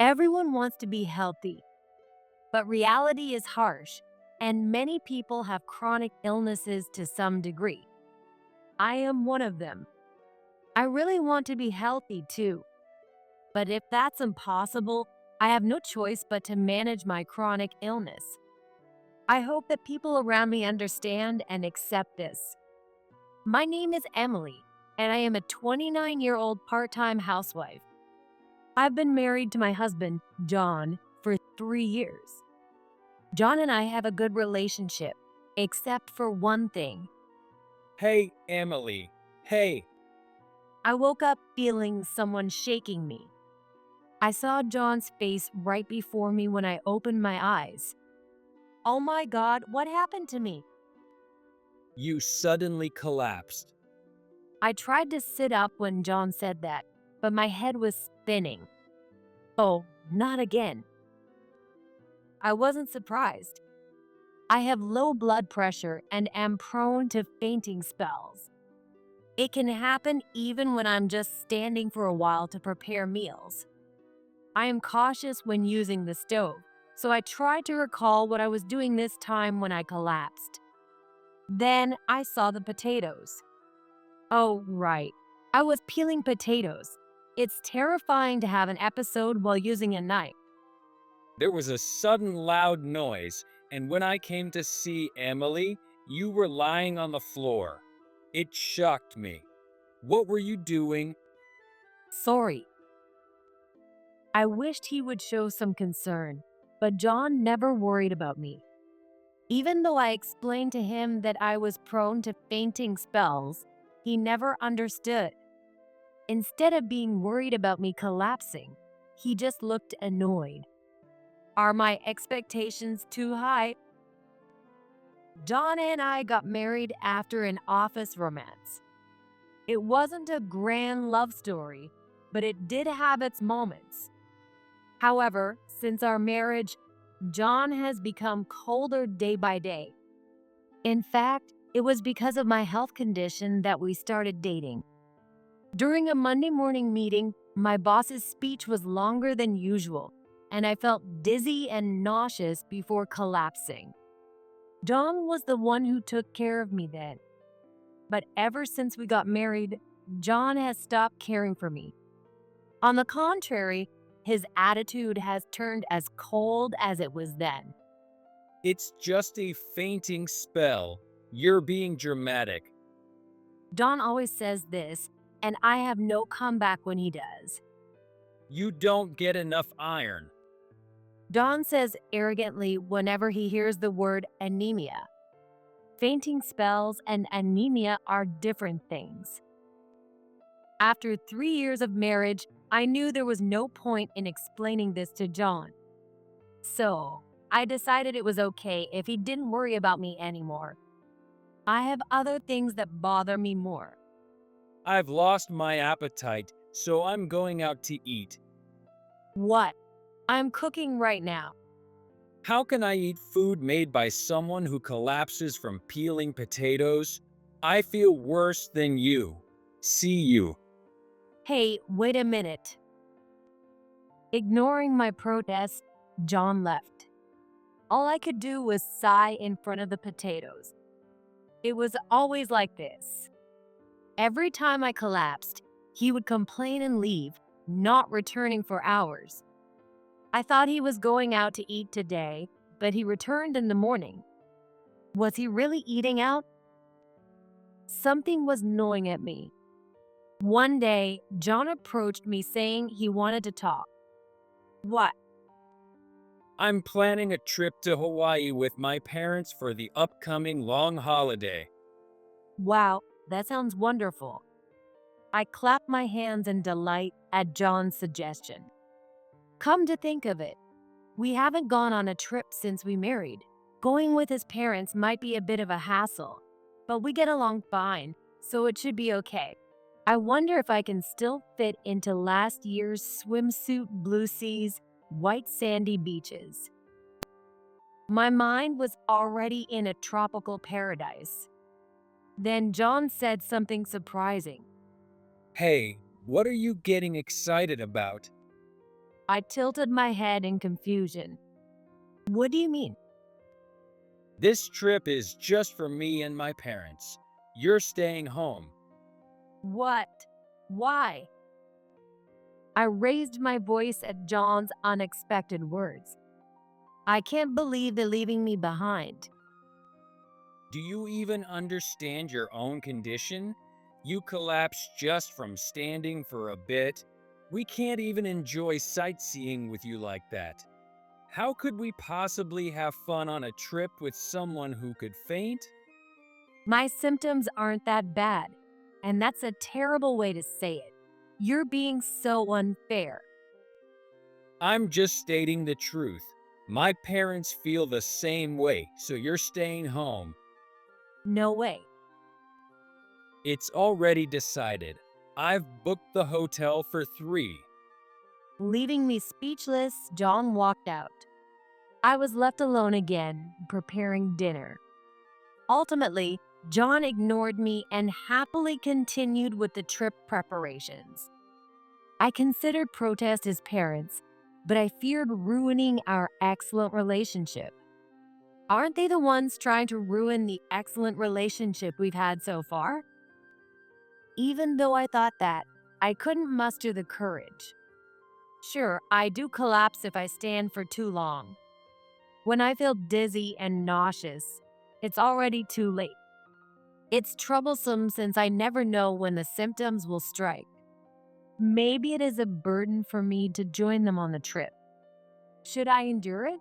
Everyone wants to be healthy, but reality is harsh, and many people have chronic illnesses to some degree. I am one of them. I really want to be healthy too, but if that's impossible, I have no choice but to manage my chronic illness. I hope that people around me understand and accept this. My name is Emily, and I am a 29-year-old part-time housewife. I've been married to my husband, John, for 3 years. John and I have a good relationship, except for one thing. Hey, Emily. Hey, I woke up feeling someone shaking me. I saw John's face right before me when I opened my eyes. Oh my God, what happened to me? you suddenly collapsed. I tried to sit up when John said that, but my head was spinning. Oh, not again. I wasn't surprised. I have low blood pressure and am prone to fainting spells. It can happen even when I'm just standing for a while to prepare meals. I am cautious when using the stove, so I tried to recall what I was doing this time when I collapsed. Then I saw the potatoes. Oh, right. I was peeling potatoes. It's terrifying to have an episode while using a knife. There was a sudden loud noise, and when I came to see Emily, you were lying on the floor. It shocked me. What were you doing? Sorry. I wished he would show some concern, but John never worried about me. Even though I explained to him that I was prone to fainting spells, he never understood. Instead of being worried about me collapsing, he just looked annoyed. Are my expectations too high? John and I got married after an office romance. It wasn't a grand love story, but it did have its moments. However, since our marriage, John has become colder day by day. In fact, it was because of my health condition that we started dating. During a Monday morning meeting, my boss's speech was longer than usual, and I felt dizzy and nauseous before collapsing. John was the one who took care of me then. But ever since we got married, John has stopped caring for me. On the contrary, his attitude has turned as cold as it was then. It's just a fainting spell. You're being dramatic. John always says this, and I have no comeback when he does. You don't get enough iron. John says arrogantly whenever he hears the word anemia. Fainting spells and anemia are different things. After 3 years of marriage, I knew there was no point in explaining this to John. So, I decided it was okay if he didn't worry about me anymore. I have other things that bother me more. I've lost my appetite, so I'm going out to eat. What? I'm cooking right now. How can I eat food made by someone who collapses from peeling potatoes? I feel worse than you. See you. Hey, wait a minute. Ignoring my protest, John left. All I could do was sigh in front of the potatoes. It was always like this. Every time I collapsed, he would complain and leave, not returning for hours. I thought he was going out to eat today, but he returned in the morning. Was he really eating out? Something was gnawing at me. One day, John approached me saying he wanted to talk. What? I'm planning a trip to Hawaii with my parents for the upcoming long holiday. Wow, that sounds wonderful. I clapped my hands in delight at John's suggestion. Come to think of it, we haven't gone on a trip since we married. Going with his parents might be a bit of a hassle, but we get along fine, so it should be okay. I wonder if I can still fit into last year's swimsuit blue seas, white sandy beaches. My mind was already in a tropical paradise. Then John said something surprising. Hey, what are you getting excited about? I tilted my head in confusion. What do you mean? This trip is just for me and my parents. You're staying home. What? Why? I raised my voice at John's unexpected words. I can't believe they're leaving me behind. Do you even understand your own condition? You collapsed just from standing for a bit. We can't even enjoy sightseeing with you like that. How could we possibly have fun on a trip with someone who could faint? My symptoms aren't that bad, and that's a terrible way to say it. You're being so unfair. I'm just stating the truth. My parents feel the same way, so you're staying home. No way. It's already decided. I've booked the hotel for 3. Leaving me speechless, John walked out. I was left alone again, preparing dinner. Ultimately, John ignored me and happily continued with the trip preparations. I considered protest his parents, but I feared ruining our excellent relationship. Aren't they the ones trying to ruin the excellent relationship we've had so far? Even though I thought that, I couldn't muster the courage. Sure, I do collapse if I stand for too long. When I feel dizzy and nauseous, it's already too late. It's troublesome since I never know when the symptoms will strike. Maybe it is a burden for me to join them on the trip. Should I endure it?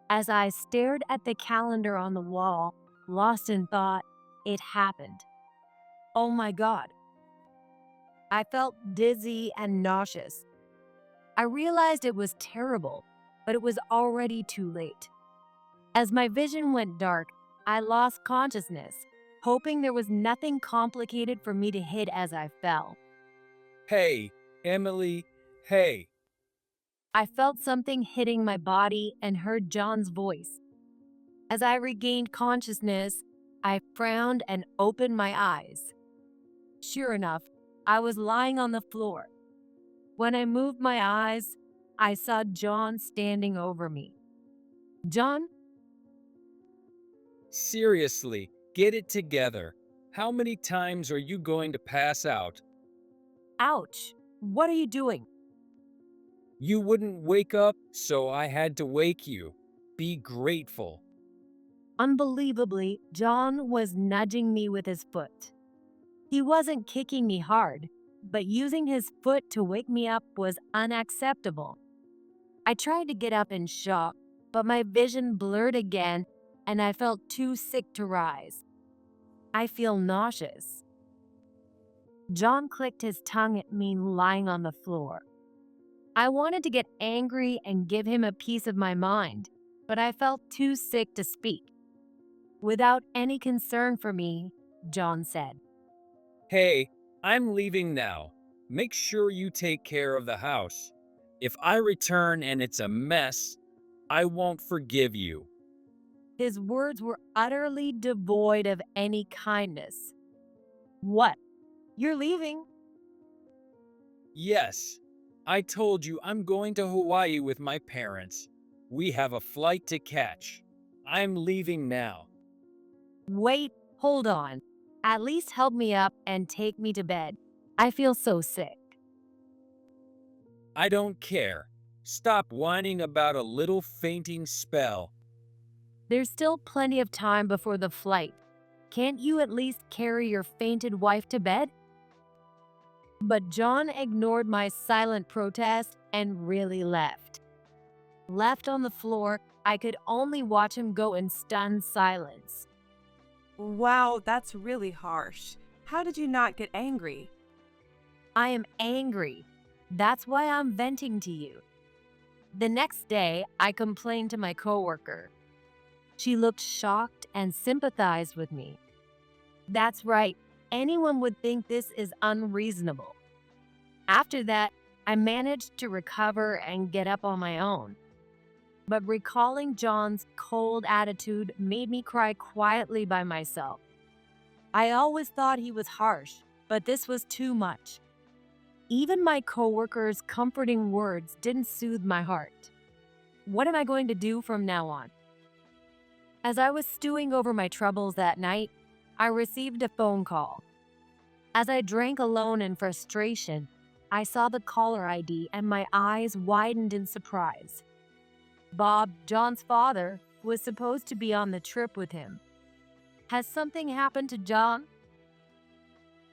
As I stared at the calendar on the wall, lost in thought, it happened. Oh my God. I felt dizzy and nauseous. I realized it was terrible, but it was already too late. As my vision went dark, I lost consciousness, hoping there was nothing complicated for me to hit as I fell. Hey, Emily, hey. I felt something hitting my body and heard John's voice. As I regained consciousness, I frowned and opened my eyes. Sure enough, I was lying on the floor. When I moved my eyes, I saw John standing over me. John, Seriously, get it together. How many times are you going to pass out? ouch! What are you doing? You wouldn't wake up, so I had to wake you. Be grateful. Unbelievably, John was nudging me with his foot. He wasn't kicking me hard, but using his foot to wake me up was unacceptable. I tried to get up in shock, but my vision blurred again and I felt too sick to rise. I feel nauseous. John clicked his tongue at me lying on the floor. I wanted to get angry and give him a piece of my mind, but I felt too sick to speak. Without any concern for me, John said, Hey, I'm leaving now. Make sure you take care of the house. If I return and it's a mess, I won't forgive you. his words were utterly devoid of any kindness. What? You're leaving? Yes, I told you I'm going to Hawaii with my parents. We have a flight to catch. I'm leaving now. Wait, hold on. At least help me up and take me to bed. I feel so sick. I don't care. Stop whining about a little fainting spell. There's still plenty of time before the flight. Can't you at least carry your fainted wife to bed? But John ignored my silent protest and really left. Left on the floor, I could only watch him go in stunned silence. Wow, that's really harsh. How did you not get angry? I am angry. That's why I'm venting to you. The next day, I complained to my coworker. She looked shocked and sympathized with me. That's right, anyone would think this is unreasonable. After that, I managed to recover and get up on my own. But recalling John's cold attitude made me cry quietly by myself. I always thought he was harsh, but this was too much. Even my coworkers' comforting words didn't soothe my heart. What am I going to do from now on? As I was stewing over my troubles that night, I received a phone call. As I drank alone in frustration, I saw the caller ID and my eyes widened in surprise. Bob, John's father, was supposed to be on the trip with him. Has something happened to John?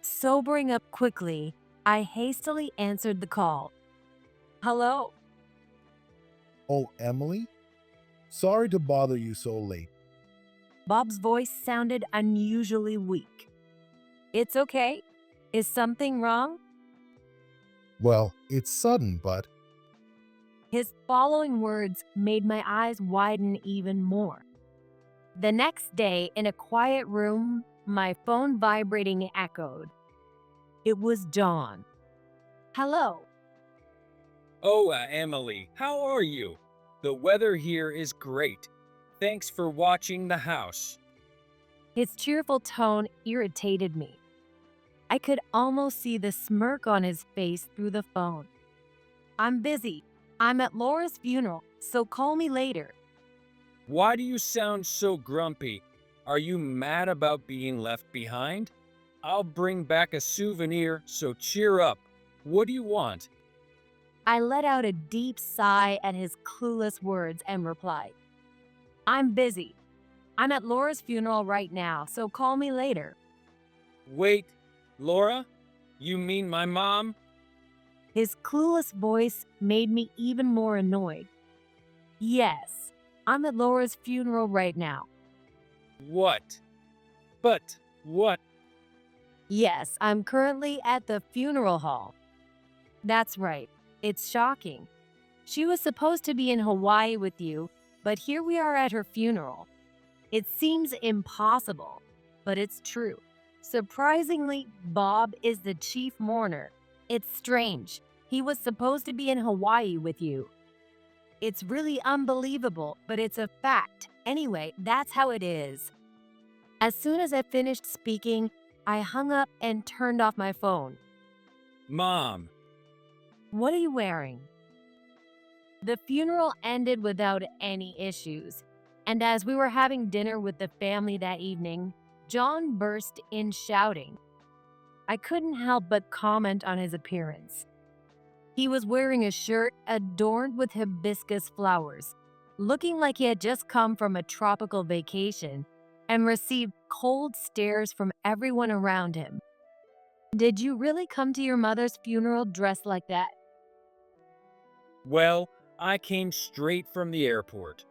Sobering up quickly, I hastily answered the call. Hello? Oh, Emily? Sorry to bother you so late. Bob's voice sounded unusually weak. It's okay. Is something wrong? Well, it's sudden, but His following words made my eyes widen even more. The next day, in a quiet room, my phone vibrating echoed. It was John. Hello. Oh, Emily, how are you? The weather here is great. Thanks for watching the house. His cheerful tone irritated me. I could almost see the smirk on his face through the phone. I'm busy. I'm at Laura's funeral, so call me later. Why do you sound so grumpy? Are you mad about being left behind? I'll bring back a souvenir, so cheer up. What do you want? I let out a deep sigh at his clueless words and replied, I'm busy. I'm at Laura's funeral right now, so call me later. Wait, Laura? You mean my mom? His clueless voice made me even more annoyed. Yes, I'm at Laura's funeral right now. What? But what? Yes, I'm currently at the funeral hall. That's right. It's shocking. She was supposed to be in Hawaii with you, but here we are at her funeral. It seems impossible, but it's true. Surprisingly, Bob is the chief mourner. It's strange. He was supposed to be in Hawaii with you. It's really unbelievable, but it's a fact. Anyway, that's how it is. As soon as I finished speaking, I hung up and turned off my phone. Mom. What are you wearing? The funeral ended without any issues, and as we were having dinner with the family that evening, John burst in shouting. I couldn't help but comment on his appearance. He was wearing a shirt adorned with hibiscus flowers, looking like he had just come from a tropical vacation and received cold stares from everyone around him. Did you really come to your mother's funeral dressed like that? Well, I came straight from the airport.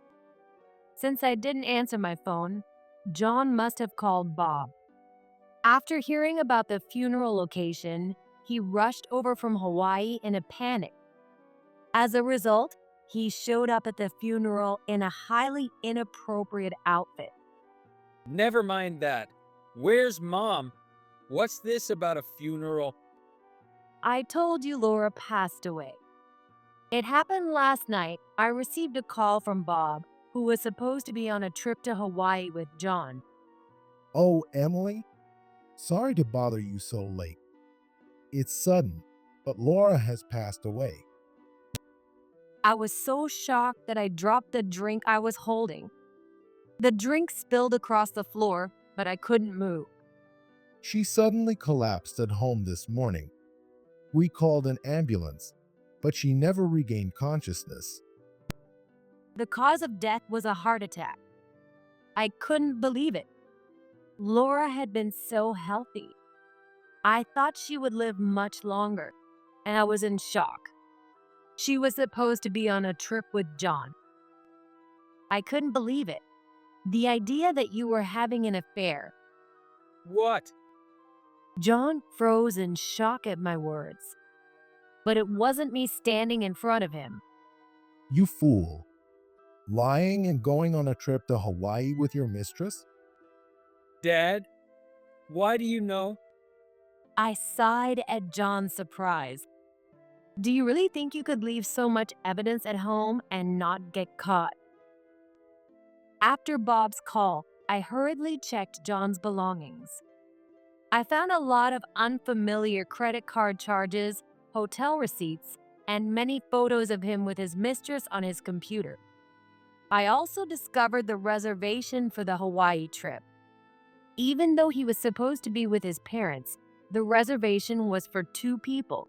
Since I didn't answer my phone, John must have called Bob. After hearing about the funeral location, he rushed over from Hawaii in a panic. As a result, he showed up at the funeral in a highly inappropriate outfit. Never mind that. Where's Mom? What's this about a funeral? I told you Laura passed away. It happened last night. I received a call from Bob, who was supposed to be on a trip to Hawaii with John. oh, Emily? Sorry to bother you so late. It's sudden, but Laura has passed away. I was so shocked that I dropped the drink I was holding. The drink spilled across the floor, but I couldn't move. She suddenly collapsed at home this morning. We called an ambulance, but she never regained consciousness. The cause of death was a heart attack. I couldn't believe it. Laura had been so healthy. I thought she would live much longer, and I was in shock. She was supposed to be on a trip with John. I couldn't believe it. The idea that you were having an affair. What? John froze in shock at my words. But it wasn't me standing in front of him. You fool. Lying and going on a trip to Hawaii with your mistress? Dad? Why do you know? I sighed at John's surprise. Do you really think you could leave so much evidence at home and not get caught? After Bob's call, I hurriedly checked John's belongings. I found a lot of unfamiliar credit card charges, hotel receipts, and many photos of him with his mistress on his computer. I also discovered the reservation for the Hawaii trip. Even though he was supposed to be with his parents, the reservation was for 2 people.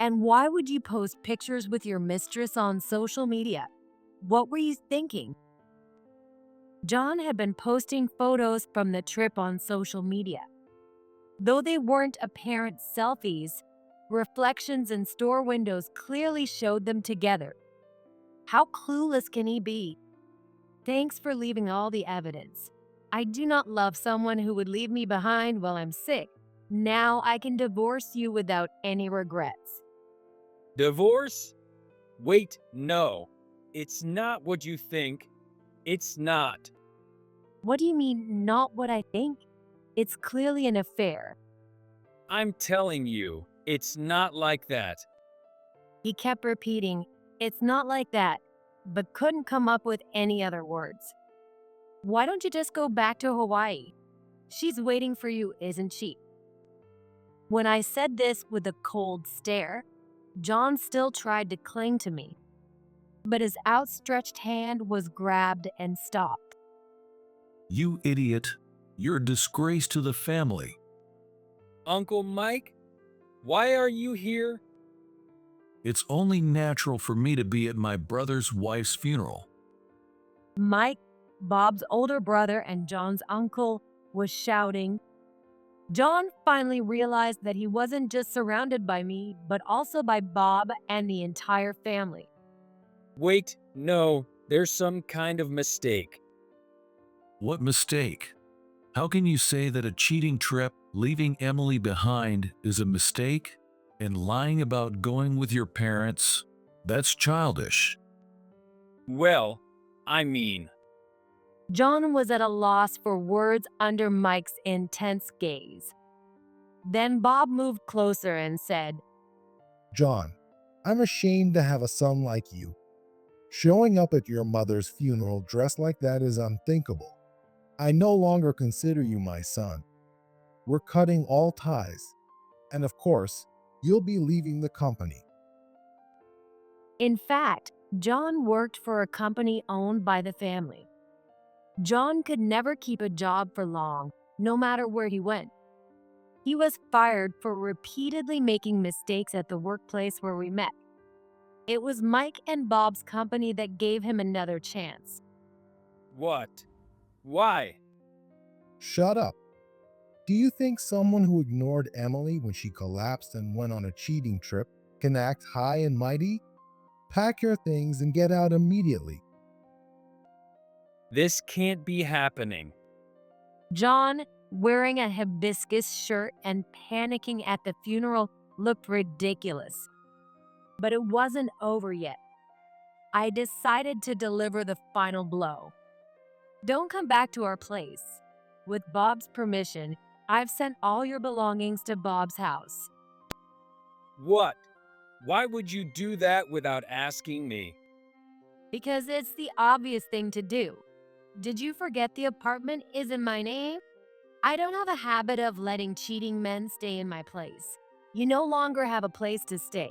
And why would you post pictures with your mistress on social media? What were you thinking? John had been posting photos from the trip on social media. Though they weren't apparent selfies, reflections in store windows clearly showed them together. How clueless can he be? Thanks for leaving all the evidence. I do not love someone who would leave me behind while I'm sick. Now I can divorce you without any regrets. Divorce? Wait, no. It's not what you think. It's not. What do you mean, not what I think? It's clearly an affair. I'm telling you, it's not like that. He kept repeating, it's not like that, but couldn't come up with any other words. Why don't you just go back to Hawaii? She's waiting for you, isn't she? When I said this with a cold stare, John still tried to cling to me, but his outstretched hand was grabbed and stopped. You idiot. You're a disgrace to the family. Uncle Mike, why are you here? It's only natural for me to be at my brother's wife's funeral. Mike, Bob's older brother and John's uncle, was shouting. John finally realized that he wasn't just surrounded by me, but also by Bob and the entire family. Wait, no, there's some kind of mistake. What mistake? How can you say that a cheating trip, leaving Emily behind, is a mistake? And lying about going with your parents? That's childish. Well, I mean, John was at a loss for words under Mike's intense gaze. Then Bob moved closer and said, John, I'm ashamed to have a son like you. Showing up at your mother's funeral dressed like that is unthinkable. I no longer consider you my son. We're cutting all ties. And of course, you'll be leaving the company. In fact, John worked for a company owned by the family. John could never keep a job for long, no matter where he went. He was fired for repeatedly making mistakes at the workplace where we met. It was Mike and Bob's company that gave him another chance. what? Why? Shut up. Do you think someone who ignored Emily when she collapsed and went on a cheating trip can act high and mighty? Pack your things and get out immediately. This can't be happening. John, wearing a hibiscus shirt and panicking at the funeral, looked ridiculous. But it wasn't over yet. I decided to deliver the final blow. Don't come back to our place. With Bob's permission, I've sent all your belongings to Bob's house. What? Why would you do that without asking me? Because it's the obvious thing to do. Did you forget the apartment is in my name? I don't have a habit of letting cheating men stay in my place. You no longer have a place to stay.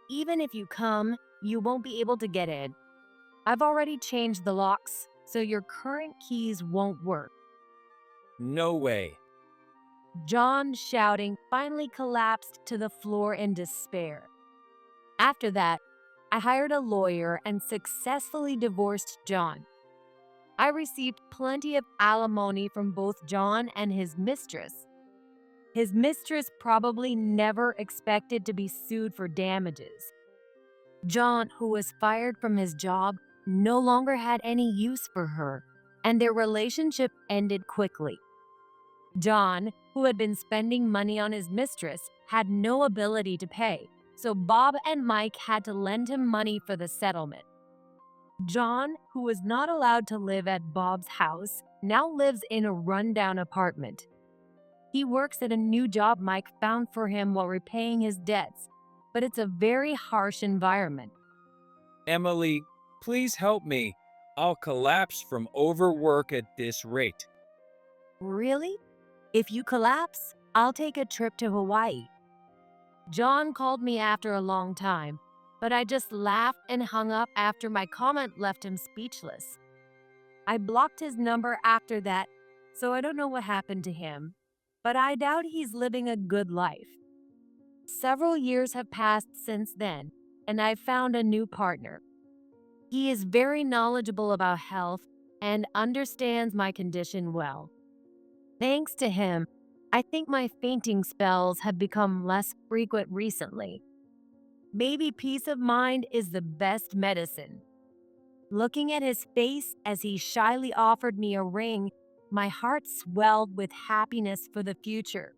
Even if you come, you won't be able to get in. I've already changed the locks, so your current keys won't work. No way. John, shouting, finally collapsed to the floor in despair. After that, I hired a lawyer and successfully divorced John. I received plenty of alimony from both John and his mistress. His mistress probably never expected to be sued for damages. John, who was fired from his job, no longer had any use for her, and their relationship ended quickly. John, who had been spending money on his mistress, had no ability to pay, so Bob and Mike had to lend him money for the settlement. John, who was not allowed to live at Bob's house, now lives in a rundown apartment. He works at a new job Mike found for him while repaying his debts, but it's a very harsh environment. Emily, please help me. I'll collapse from overwork at this rate. Really? If you collapse, I'll take a trip to Hawaii. John called me after a long time, but I just laughed and hung up after my comment left him speechless. I blocked his number after that, so I don't know what happened to him, but I doubt he's living a good life. Several years have passed since then, and I've found a new partner. He is very knowledgeable about health and understands my condition well. Thanks to him, I think my fainting spells have become less frequent recently. Maybe peace of mind is the best medicine. Looking at his face as he shyly offered me a ring, my heart swelled with happiness for the future.